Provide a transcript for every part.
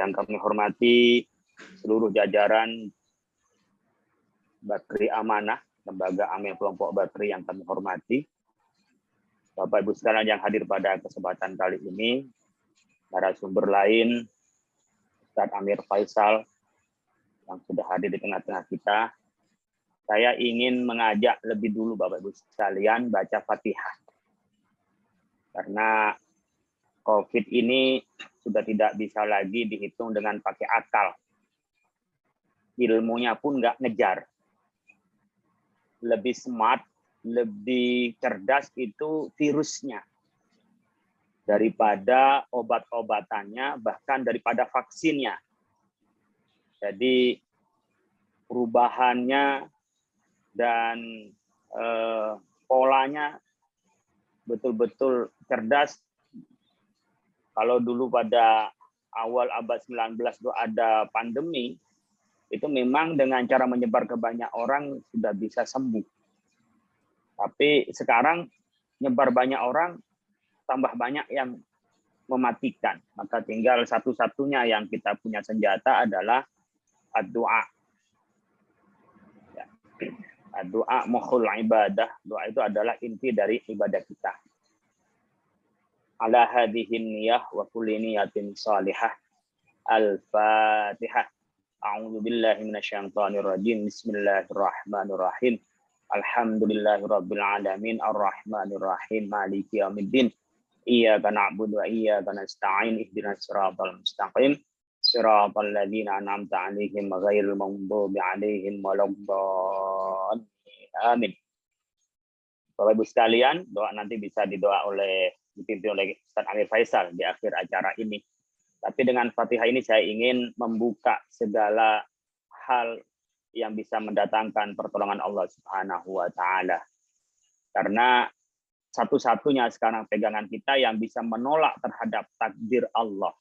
Yang kami hormati seluruh jajaran Bakri Amanah, Lembaga Amil Kelompok Bakri yang kami hormati. Bapak Ibu sekalian yang hadir pada kesempatan kali ini, narasumber lain, Ustadz Amir Faisal, yang sudah hadir di tengah-tengah kita. Saya ingin mengajak lebih dulu Bapak Ibu sekalian baca Fatihah. Karena COVID ini sudah tidak bisa lagi dihitung dengan pakai akal. Ilmunya pun nggak ngejar. Lebih smart, lebih cerdas itu virusnya. Daripada obat-obatannya, bahkan daripada vaksinnya. Jadi perubahannya dan polanya betul-betul cerdas. Kalau dulu pada awal abad 19 itu ada pandemi, itu memang dengan cara menyebar ke banyak orang sudah bisa sembuh. Tapi sekarang nyebar banyak orang, tambah banyak yang mematikan. Maka tinggal satu-satunya yang kita punya senjata adalah ad-du'a. Ya. Ad-du'a mukhul ibadah. Doa itu adalah inti dari ibadah kita. Ala hadihin niyah wa kulli niyatin salihah. Al-Fatihah. A'udzu billahi minasyaitonir rajim. Bismillahirrahmanirrahim. Alhamdulillahirabbil alamin arrahmanir rahim maliki yaumiddin. Iyyaka na'budu wa iyyaka nasta'in ihdinas siratal mustaqim. Siratal ladzina an'amta 'alaihim ghairil maghdubi 'alaihim waladdallin. Amin. Bapak Ibu sekalian, doa nanti bisa dipimpin oleh Ustadz Amir Faisal di akhir acara ini. Tapi dengan Fatihah ini saya ingin membuka segala hal yang bisa mendatangkan pertolongan Allah Subhanahu wa taala. Karena satu-satunya sekarang pegangan kita yang bisa menolak terhadap takdir Allah,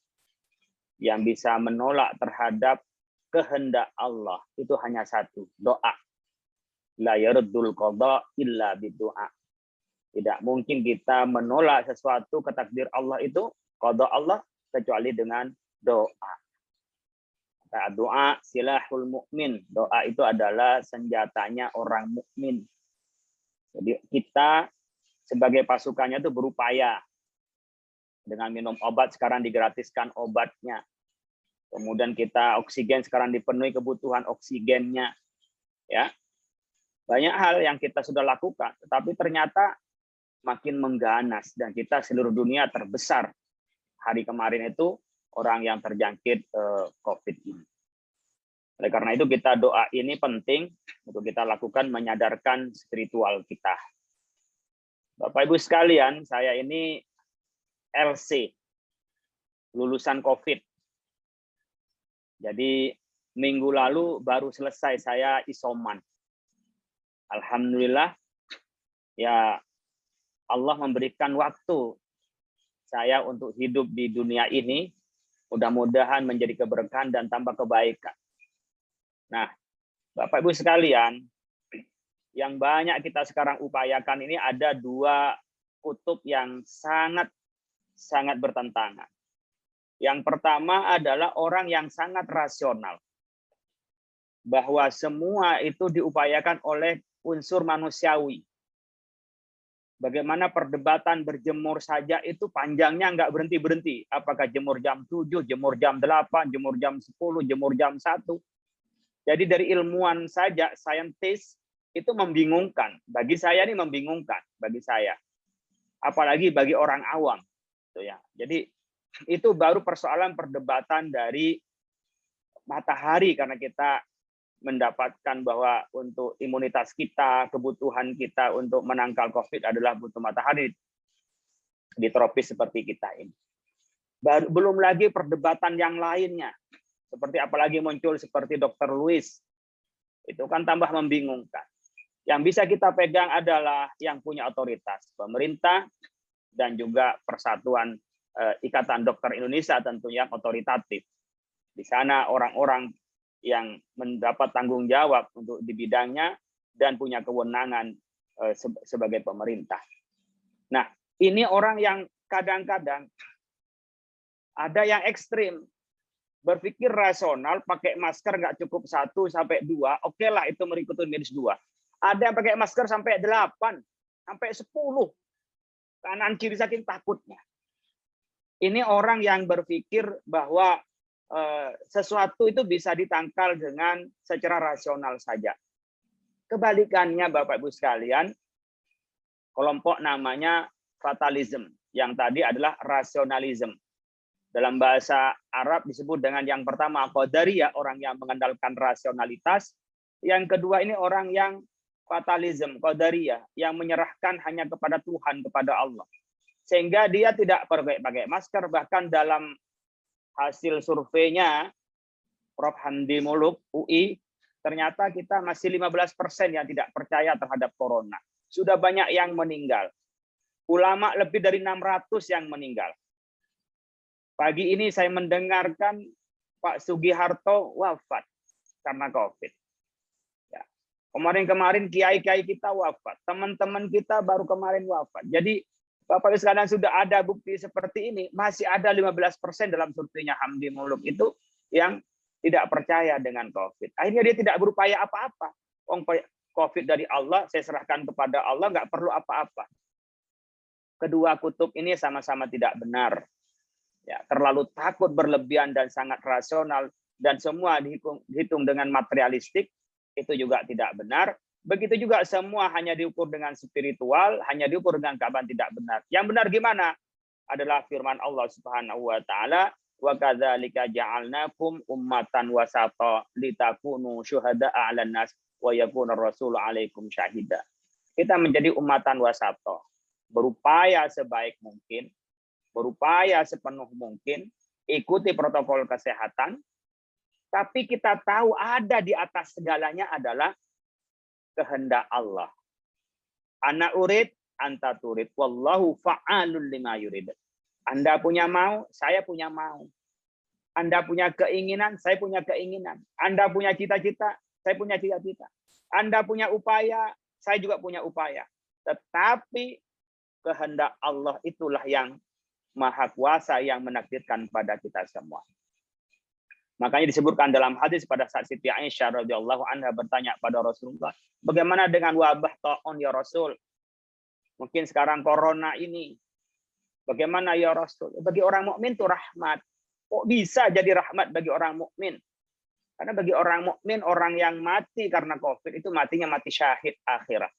yang bisa menolak terhadap kehendak Allah, itu hanya satu, doa. La yardul qada illa bidu'a. Tidak mungkin kita menolak sesuatu ke takdir Allah itu, qada Allah, kecuali dengan doa. Doa silahul mukmin. Doa itu adalah senjatanya orang mukmin. Jadi kita sebagai pasukannya itu berupaya dengan minum obat, sekarang digratiskan obatnya. Kemudian kita oksigen, sekarang dipenuhi kebutuhan oksigennya. Ya. Banyak hal yang kita sudah lakukan, tetapi ternyata makin mengganas dan kita seluruh dunia terbesar. Hari kemarin itu orang yang terjangkit COVID ini. Oleh karena itu kita doa ini penting untuk kita lakukan menyadarkan spiritual kita. Bapak Ibu sekalian, saya ini LC, lulusan COVID. Jadi minggu lalu baru selesai saya isoman. Alhamdulillah, ya Allah memberikan waktu saya untuk hidup di dunia ini, mudah-mudahan menjadi keberkahan dan tambah kebaikan. Nah, Bapak Ibu sekalian, yang banyak kita sekarang upayakan ini ada dua kutub yang sangat bertentangan. Yang pertama adalah orang yang sangat rasional, bahwa semua itu diupayakan oleh unsur manusiawi. Bagaimana perdebatan berjemur saja itu panjangnya nggak berhenti-berhenti. Apakah jemur jam 7, jemur jam 8, jemur jam 10, jemur jam 1. Jadi dari ilmuwan saja, saintis, itu membingungkan. Bagi saya ini membingungkan, bagi saya. Apalagi bagi orang awam. Jadi itu baru persoalan perdebatan dari matahari, karena kita mendapatkan bahwa untuk imunitas kita, kebutuhan kita untuk menangkal COVID adalah butuh matahari di tropis seperti kita ini. Belum lagi perdebatan yang lainnya, seperti apalagi muncul seperti Dr. Lewis, itu kan tambah membingungkan. Yang bisa kita pegang adalah yang punya otoritas, pemerintah dan juga Persatuan Ikatan Dokter Indonesia tentunya otoritatif. Di sana orang-orang yang mendapat tanggung jawab untuk di bidangnya dan punya kewenangan sebagai pemerintah. Nah, ini orang yang kadang-kadang ada yang ekstrim. berpikir rasional, pakai masker nggak cukup 1 sampai 2, oke lah itu mengikuti -2. Ada yang pakai masker sampai 8, sampai 10. Kanan kiri saking takutnya. Ini orang yang berpikir bahwa sesuatu itu bisa ditangkal dengan secara rasional saja. Kebalikannya Bapak Ibu sekalian, kelompok namanya fatalism, yang tadi adalah rasionalism. Dalam bahasa Arab disebut dengan yang pertama qadariyah, orang yang mengandalkan rasionalitas. Yang kedua ini orang yang fatalism, qadariyah, yang menyerahkan hanya kepada Tuhan, kepada Allah. Sehingga dia tidak pakai masker, bahkan dalam hasil surveinya Prof. Hamdi Muluk, UI, ternyata kita masih 15% yang tidak percaya terhadap corona. Sudah banyak yang meninggal. Ulama lebih dari 600 yang meninggal. Pagi ini saya mendengarkan Pak Sugiharto wafat karena COVID. Ya. Kemarin-kemarin kiai-kiai kita wafat. Teman-teman kita baru kemarin wafat. Jadi Bapak Ibu sekalian sudah ada bukti seperti ini. Masih ada 15% dalam surveinya Hamdi Muluk itu yang tidak percaya dengan COVID. Akhirnya dia tidak berupaya apa-apa. COVID dari Allah, saya serahkan kepada Allah, nggak perlu apa-apa. Kedua kutub ini sama-sama tidak benar. Ya, terlalu takut berlebihan dan sangat rasional, dan semua dihitung dengan materialistik, itu juga tidak benar. Begitu juga semua hanya diukur dengan spiritual, hanya diukur dengan keabsahan, tidak benar. Yang benar gimana? Adalah firman Allah Subhanahu wa taala, wa kadzalika ja'alnakum ummatan wasata litakunu syuhada'a 'alan nas wa yakuna rasulu 'alaikum syahida. Kita menjadi ummatan wasata, berupaya sebaik mungkin, berupaya sepenuh mungkin, ikuti protokol kesehatan, tapi kita tahu ada di atas segalanya adalah kehendak Allah. Ana urid, anta turid, wallahu fa'alul lima yurid. Anda punya mau, saya punya mau. Anda punya keinginan, saya punya keinginan. Anda punya cita-cita, saya punya cita-cita. Anda punya upaya, saya juga punya upaya. Tetapi kehendak Allah itulah yang Maha Kuasa, yang menakdirkan pada kita semua. Makanya disebutkan dalam hadis pada saat Siti Aisyah radhiyallahu anha bertanya pada Rasulullah, bagaimana dengan wabah taun ya Rasul? Mungkin sekarang corona ini, bagaimana ya Rasul? Bagi orang mukmin itu rahmat. Kok bisa jadi rahmat bagi orang mukmin? Karena bagi orang mukmin, orang yang mati karena COVID itu matinya mati syahid akhirat.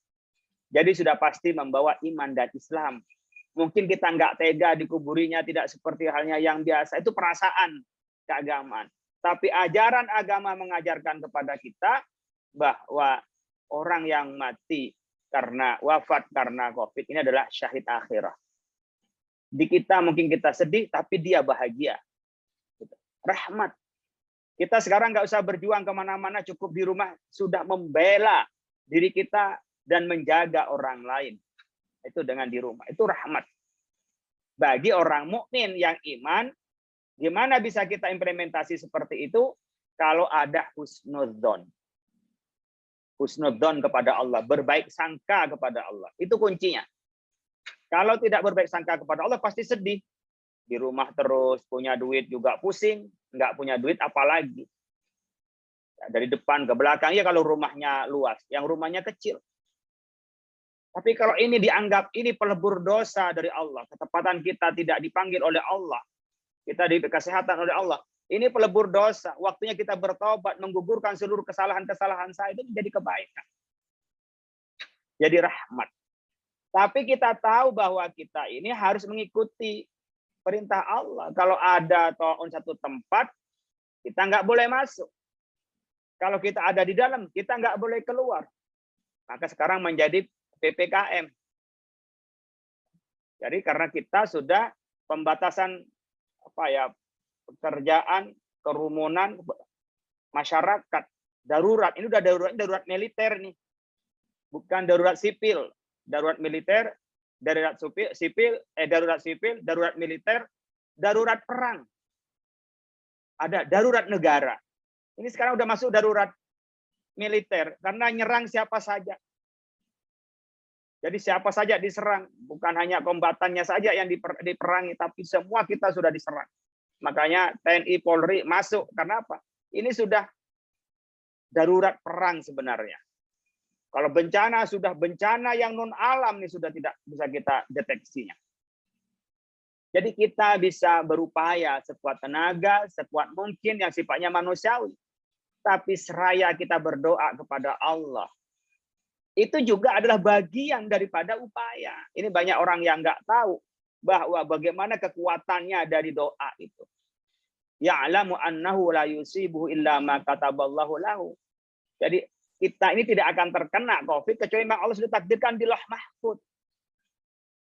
Jadi sudah pasti membawa iman dan Islam. Mungkin kita nggak tega dikuburinya, tidak seperti halnya yang biasa. Itu perasaan keagamaan. Tapi ajaran agama mengajarkan kepada kita bahwa orang yang mati karena wafat karena COVID ini adalah syahid akhirah. Di kita mungkin kita sedih, tapi dia bahagia. Rahmat. Kita sekarang nggak usah berjuang kemana-mana, cukup di rumah sudah membela diri kita dan menjaga orang lain. Itu dengan di rumah. Itu rahmat. Bagi orang mukmin yang iman, gimana bisa kita implementasi seperti itu? Kalau ada husnudzon. Husnudzon kepada Allah, berbaik sangka kepada Allah. Itu kuncinya. Kalau tidak berbaik sangka kepada Allah, pasti sedih. Di rumah terus, punya duit juga pusing. Nggak punya duit apalagi. Ya, dari depan ke belakang, ya kalau rumahnya luas. Yang rumahnya kecil. Tapi kalau ini dianggap ini pelebur dosa dari Allah, ketepatan kita tidak dipanggil oleh Allah, kita diberi kesehatan oleh Allah, ini pelebur dosa, waktunya kita bertobat, menggugurkan seluruh kesalahan-kesalahan saya, itu menjadi kebaikan. Jadi rahmat. Tapi kita tahu bahwa kita ini harus mengikuti perintah Allah. Kalau ada ta'un satu tempat, kita nggak boleh masuk. Kalau kita ada di dalam, kita nggak boleh keluar. Maka sekarang menjadi PPKM. Jadi karena kita sudah pembatasan pekerjaan, kerumunan, masyarakat, darurat. Ini udah darurat militer nih. Bukan darurat sipil. Darurat militer, darurat sipil, darurat militer, darurat perang. Ada darurat negara. Ini sekarang udah masuk darurat militer karena nyerang siapa saja. Jadi siapa saja diserang, bukan hanya kombatannya saja yang diperangi, tapi semua kita sudah diserang. Makanya TNI Polri masuk. Karena apa? Ini sudah darurat perang sebenarnya. Kalau bencana sudah bencana yang non alam nih sudah tidak bisa kita deteksinya. Jadi kita bisa berupaya sekuat tenaga, sekuat mungkin yang sifatnya manusiawi. Tapi seraya kita berdoa kepada Allah. Itu juga adalah bagian daripada upaya. Ini banyak orang yang nggak tahu bahwa bagaimana kekuatannya dari doa itu. Ya'lamu annahu la yusibuhu illa ma kataballahu lahu. Jadi kita ini tidak akan terkena COVID kecuali memang Allah sudah takdirkan di Lauh Mahfuz.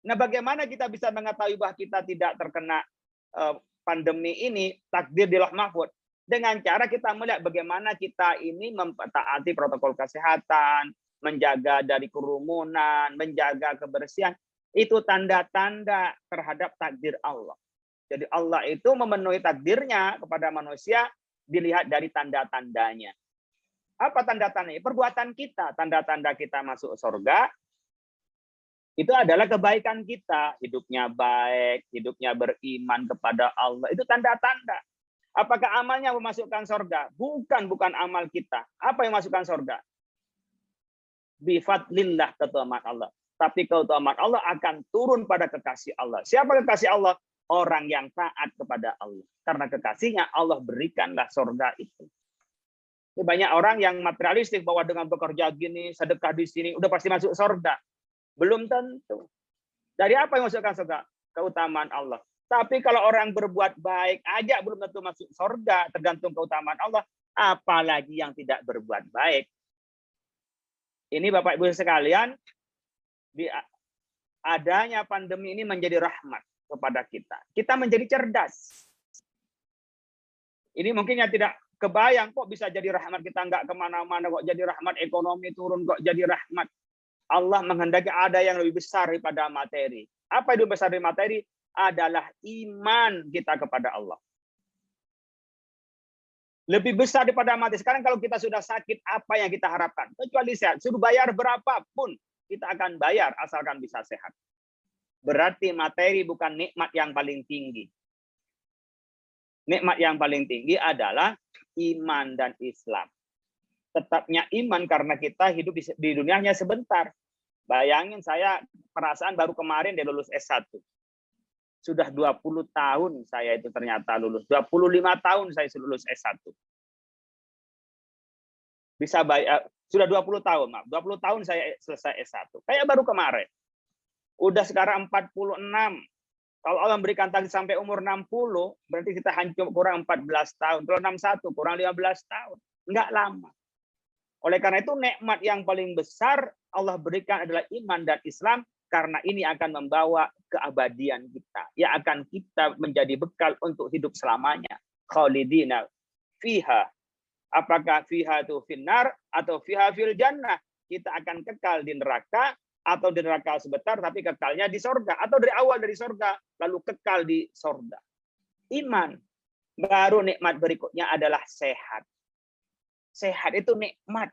Nah, bagaimana kita bisa mengetahui bahwa kita tidak terkena pandemi ini, takdir di Lauh Mahfuz? Dengan cara kita melihat bagaimana kita ini mentaati protokol kesehatan, menjaga dari kerumunan, menjaga kebersihan. Itu tanda-tanda terhadap takdir Allah. Jadi Allah itu memenuhi takdirnya kepada manusia dilihat dari tanda-tandanya. Apa tanda-tandanya? Perbuatan kita. Tanda-tanda kita masuk surga, itu adalah kebaikan kita. Hidupnya baik, hidupnya beriman kepada Allah. Itu tanda-tanda. Apakah amalnya memasukkan surga? Bukan amal kita. Apa yang masukkan surga? Bifadlillah, keutamaan Allah. Tapi keutamaan Allah akan turun pada kekasih Allah. Siapa kekasih Allah? Orang yang taat kepada Allah. Karena kekasihnya Allah berikanlah surga itu. Banyak orang yang materialistik bahwa dengan bekerja gini, sedekah di sini, udah pasti masuk surga. Belum tentu. Dari apa yang masukkan surga? Keutamaan Allah. Tapi kalau orang berbuat baik aja belum tentu masuk surga, tergantung keutamaan Allah. Apalagi yang tidak berbuat baik. Ini Bapak Ibu sekalian, adanya pandemi ini menjadi rahmat kepada kita. Kita menjadi cerdas. Ini mungkin yang tidak kebayang kok bisa jadi rahmat, kita nggak kemana-mana kok jadi rahmat, ekonomi turun kok jadi rahmat. Allah menghendaki ada yang lebih besar daripada materi. Apa itu besar dari materi? Adalah iman kita kepada Allah. Lebih besar daripada materi. Sekarang kalau kita sudah sakit, apa yang kita harapkan? Kecuali sehat. Suruh bayar berapapun, kita akan bayar asalkan bisa sehat. Berarti materi bukan nikmat yang paling tinggi. Nikmat yang paling tinggi adalah iman dan Islam. Tetapnya iman karena kita hidup di dunia hanya sebentar. Bayangin saya perasaan baru kemarin dia lulus S1. Sudah 20 tahun saya itu ternyata lulus. 25 tahun saya lulus S1. Bisa bayar, sudah 20 tahun, maaf. 20 tahun saya selesai S1. Kayak baru kemarin. Udah sekarang 46. Kalau Allah memberikan takdir sampai umur 60, berarti kita hancur kurang 14 tahun. Kalau 61 kurang 15 tahun. Enggak lama. Oleh karena itu nikmat yang paling besar Allah berikan adalah iman dan Islam, karena ini akan membawa keabadian kita. Yang akan kita menjadi bekal untuk hidup selamanya. Khalidina fiha. Apakah fiha itu finnar atau fiha fil jannah? Kita akan kekal di neraka atau di neraka sebentar, tapi kekalnya di sorga. Atau dari awal dari sorga, lalu kekal di sorga. Iman. Baru nikmat berikutnya adalah sehat. Sehat itu nikmat.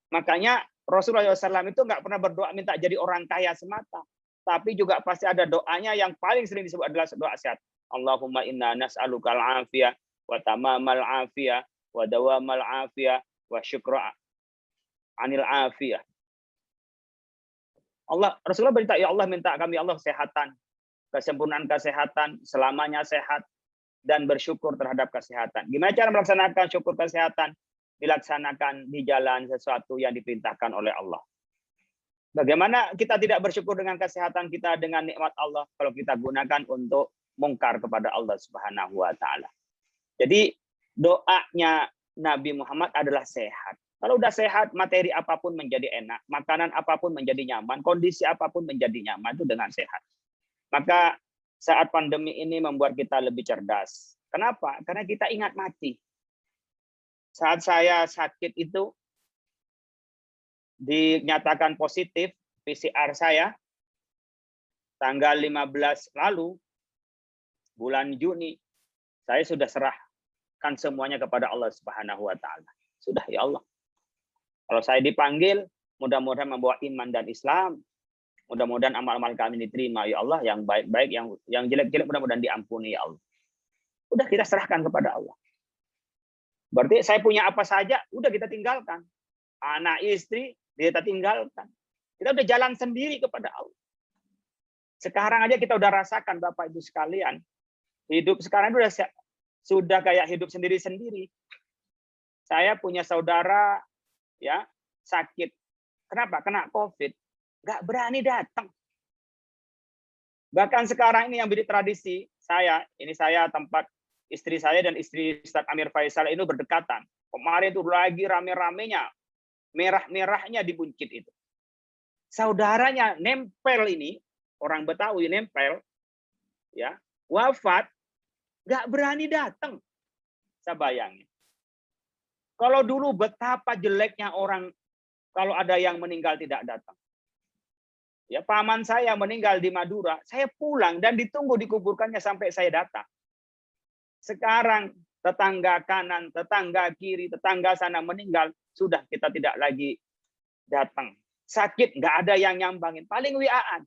Makanya Rasulullah SAW itu nggak pernah berdoa minta jadi orang kaya semata. Tapi juga pasti ada doanya yang paling sering disebut adalah doa sehat. Allahumma inna nas'alukal afiyah, wa tamamal afiyah, wa dawamal afiyah, wa syukra anil afiyah. Rasulullah berkata, ya Allah minta kami Allah kesehatan, kesempurnaan kesehatan, selamanya sehat, dan bersyukur terhadap kesehatan. Gimana cara melaksanakan syukur kesehatan? Dilaksanakan di jalan sesuatu yang diperintahkan oleh Allah. Bagaimana kita tidak bersyukur dengan kesehatan kita, dengan nikmat Allah, kalau kita gunakan untuk mungkar kepada Allah Subhanahu wa Ta'ala. Jadi doanya Nabi Muhammad adalah sehat. Kalau udah sehat, materi apapun menjadi enak, makanan apapun menjadi nyaman, kondisi apapun menjadi nyaman, itu dengan sehat. Maka saat pandemi ini membuat kita lebih cerdas. Kenapa? Karena kita ingat mati. Saat saya sakit itu, dinyatakan positif PCR saya, tanggal 15 lalu, bulan Juni, saya sudah serahkan semuanya kepada Allah Subhanahu wa Ta'ala. Sudah, ya Allah. Kalau saya dipanggil, mudah-mudahan membawa iman dan Islam. Mudah-mudahan amal-amal kami diterima, ya Allah. Yang baik-baik, yang jelek-jelek mudah-mudahan diampuni, ya Allah. Udah kita serahkan kepada Allah. Berarti saya punya apa saja, udah kita tinggalkan. Anak, istri, kita tinggalkan. Kita udah jalan sendiri kepada Allah. Sekarang aja kita udah rasakan, Bapak Ibu sekalian, hidup sekarang itu sudah kayak hidup sendiri-sendiri. Saya punya saudara ya sakit. Kenapa? Kena COVID. Nggak berani datang. Bahkan sekarang ini yang menjadi tradisi saya tempat istri saya dan istri Ustaz Amir Faisal itu berdekatan. Kemarin itu lagi rame-ramenya, merah-merahnya di buncit itu. Saudaranya nempel ini, orang Betawi nempel, ya wafat, nggak berani datang. Saya bayangin. Kalau dulu betapa jeleknya orang kalau ada yang meninggal tidak datang. Ya, paman saya meninggal di Madura, saya pulang dan ditunggu dikuburkannya sampai saya datang. Sekarang tetangga kanan, tetangga kiri, tetangga sana meninggal, sudah kita tidak lagi datang. Sakit, nggak ada yang nyambangin. Paling WA-an.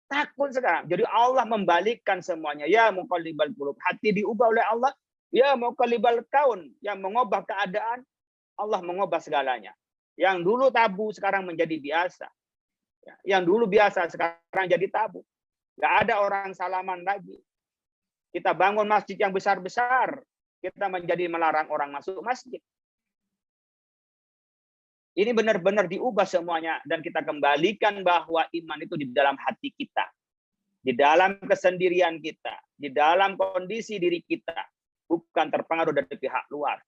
Takut sekarang. Jadi Allah membalikkan semuanya. Ya muqallibal qulub. Hati diubah oleh Allah. Ya muqallibal kaun. Yang mengubah keadaan, Allah mengubah segalanya. Yang dulu tabu sekarang menjadi biasa. Yang dulu biasa sekarang jadi tabu. Nggak ada orang salaman lagi. Kita bangun masjid yang besar-besar. Kita menjadi melarang orang masuk masjid. Ini benar-benar diubah semuanya. Dan kita kembalikan bahwa iman itu di dalam hati kita. Di dalam kesendirian kita. Di dalam kondisi diri kita. Bukan terpengaruh dari pihak luar.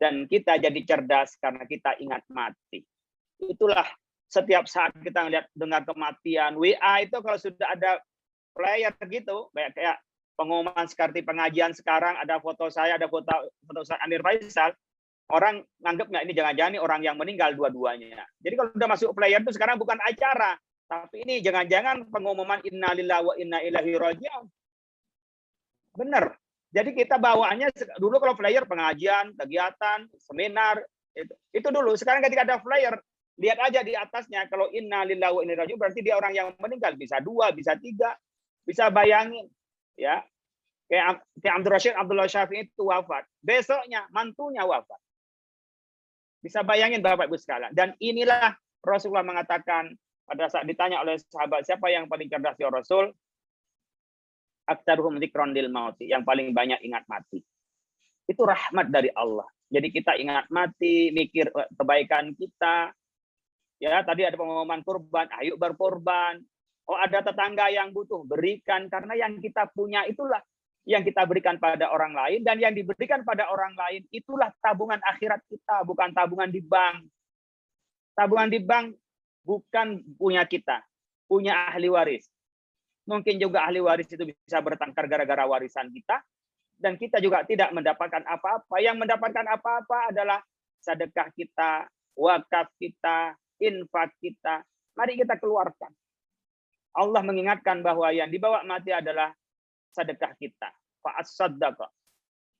Dan kita jadi cerdas karena kita ingat mati. Itulah setiap saat kita dengar kematian. WA itu kalau sudah ada player gitu. Kayak pengumuman seperti pengajian sekarang. Ada foto saya, ada foto Ustaz Amir Faisal. Orang nganggap nggak ini jangan-jangan ini orang yang meninggal dua-duanya. Jadi kalau udah masuk player itu sekarang bukan acara, tapi ini jangan-jangan pengumuman innalillahi wa inna ilaihi raji'un. Benar. Jadi kita bawaannya dulu kalau player pengajian, kegiatan, seminar itu dulu. Sekarang ketika ada flyer, lihat aja di atasnya kalau innalillahi wa inna ilaihi raji'un berarti dia orang yang meninggal, bisa 2, bisa 3, bisa bayangin ya. Kayak Abdullah Syafi'i itu wafat, besoknya mantunya wafat. Bisa bayangin Bapak Ibu sekalian. Dan inilah Rasulullah mengatakan pada saat ditanya oleh sahabat siapa yang paling cerdas ya Rasul? Aktsaruhum dzikran lil mauti, yang paling banyak ingat mati. Itu rahmat dari Allah. Jadi kita ingat mati, mikir kebaikan kita. Ya, tadi ada pengumuman kurban, ayo berkorban. Oh, ada tetangga yang butuh, berikan karena yang kita punya itulah yang kita berikan pada orang lain, dan yang diberikan pada orang lain itulah tabungan akhirat kita, bukan tabungan di bank. Tabungan di bank bukan punya kita, punya ahli waris. Mungkin juga ahli waris itu bisa bertengkar gara-gara warisan kita, dan kita juga tidak mendapatkan apa-apa. Yang mendapatkan apa-apa adalah sedekah kita, wakaf kita, infak kita. Mari kita keluarkan. Allah mengingatkan bahwa yang dibawa mati adalah sedekah kita. Fa'as-saddaqa.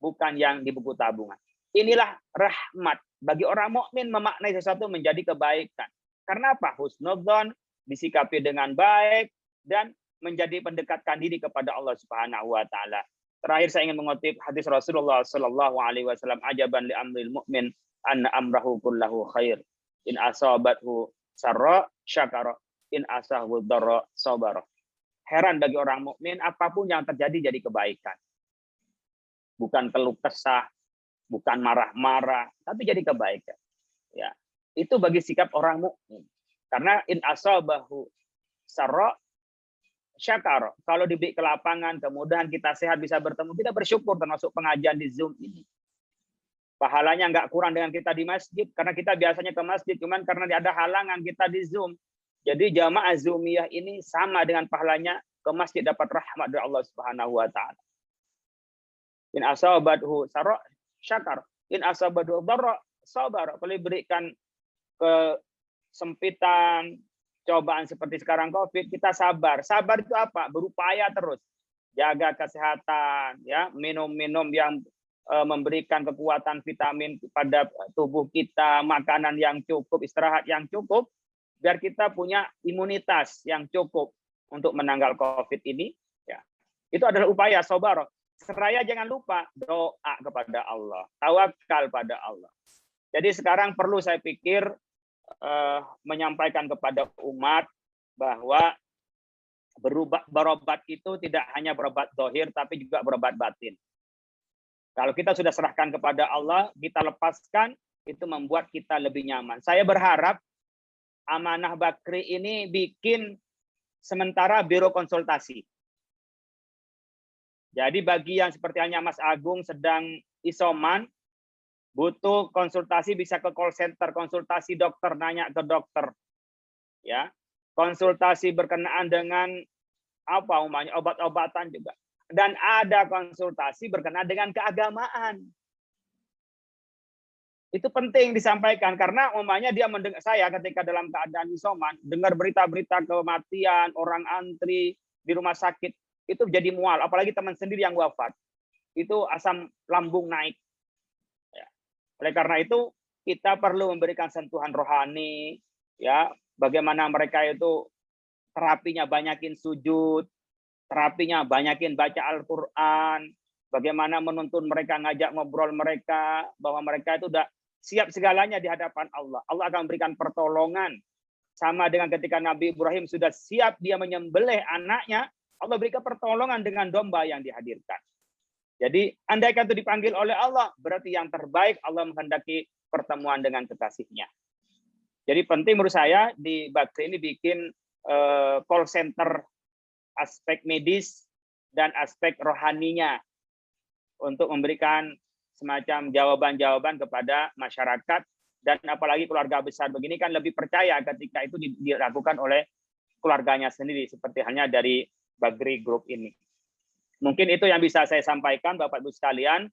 Bukan yang di buku tabungan. Inilah rahmat. Bagi orang mukmin memaknai sesuatu menjadi kebaikan. Karena apa? Husnudzon, disikapi dengan baik, dan menjadi pendekatkan diri kepada Allah Subhanahu wa taala. Terakhir saya ingin mengutip hadis Rasulullah sallallahu alaihi wasallam, ajaban li amril mu'min anna amrahu kullahu khair. In asabathu sarra syakara, in asahu dharra sabara. Heran bagi orang mukmin apapun yang terjadi jadi kebaikan. Bukan keluh kesah, bukan marah-marah, tapi jadi kebaikan. Ya, itu bagi sikap orang mukmin. Karena in asabahu sarra syakara. Kalau diberi kelapangan, kemudahan, kita sehat bisa bertemu, kita bersyukur termasuk pengajian di Zoom ini. Pahalanya nggak kurang dengan kita di masjid, karena kita biasanya ke masjid, cuman karena ada halangan kita di Zoom. Jadi jamaah Zoomiyah ini sama dengan pahalanya ke masjid dapat rahmat dari Allah Subhanahu wa taala. In asabathu sarra syakar, in asabathu dharra sabar. Kalau diberikan kesempitan, cobaan seperti sekarang Covid, kita sabar. Sabar itu apa? Berupaya terus. Jaga kesehatan, ya, minum-minum yang memberikan kekuatan vitamin pada tubuh kita, makanan yang cukup, istirahat yang cukup, biar kita punya imunitas yang cukup untuk menanggal COVID ini. Ya. Itu adalah upaya sabar. seraya jangan lupa doa kepada Allah, tawakal pada Allah. Jadi sekarang perlu saya pikir menyampaikan kepada umat bahwa berobat itu tidak hanya berobat zahir, tapi juga berobat batin. Kalau kita sudah serahkan kepada Allah, kita lepaskan, itu membuat kita lebih nyaman. Saya berharap Amanah Bakri ini bikin sementara biro konsultasi. Jadi bagi yang seperti halnya Mas Agung sedang isoman, butuh konsultasi bisa ke call center, konsultasi dokter, nanya ke dokter. Ya. Konsultasi berkenaan dengan apa umumnya obat-obatan juga. Dan ada konsultasi berkenaan dengan keagamaan. Itu penting disampaikan karena umumnya dia mendengar saya ketika dalam keadaan isoman, dengar berita-berita kematian, orang antri di rumah sakit, itu jadi mual, apalagi teman sendiri yang wafat. Itu asam lambung naik. Ya. Oleh karena itu kita perlu memberikan sentuhan rohani, ya, bagaimana mereka itu terapinya banyakin sujud, terapinya banyakin baca Al-Quran, bagaimana menuntun mereka, ngajak ngobrol mereka, bahwa mereka itu udah siap segalanya di hadapan Allah. Allah akan memberikan pertolongan. Sama dengan ketika Nabi Ibrahim sudah siap dia menyembelih anaknya, Allah berikan pertolongan dengan domba yang dihadirkan. Jadi andaikan itu dipanggil oleh Allah, berarti yang terbaik Allah menghendaki pertemuan dengan kekasihnya. Jadi penting menurut saya di Bakri ini bikin call center aspek medis dan aspek rohaninya untuk memberikan semacam jawaban-jawaban kepada masyarakat, dan apalagi keluarga besar begini kan lebih percaya ketika itu dilakukan oleh keluarganya sendiri, seperti halnya dari Bakri Group ini. Mungkin itu yang bisa saya sampaikan Bapak Ibu sekalian.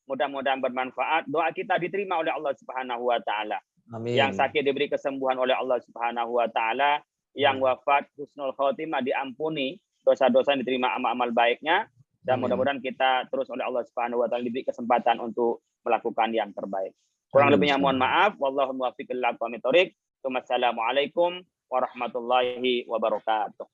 Mudah-mudahan bermanfaat. Doa kita diterima oleh Allah Subhanahu wa taala. Amin. Yang sakit diberi kesembuhan oleh Allah Subhanahu wa taala, yang wafat husnul khotimah diampuni, dosa-dosa diterima amal-amal baiknya, dan mudah-mudahan kita terus oleh Allah Subhanahu wa taala diberi kesempatan untuk melakukan yang terbaik. Kurang lebihnya mohon maaf. Wallahu muwaffiq ila aqwamit thoriq. Wassalamualaikum warahmatullahi wabarakatuh.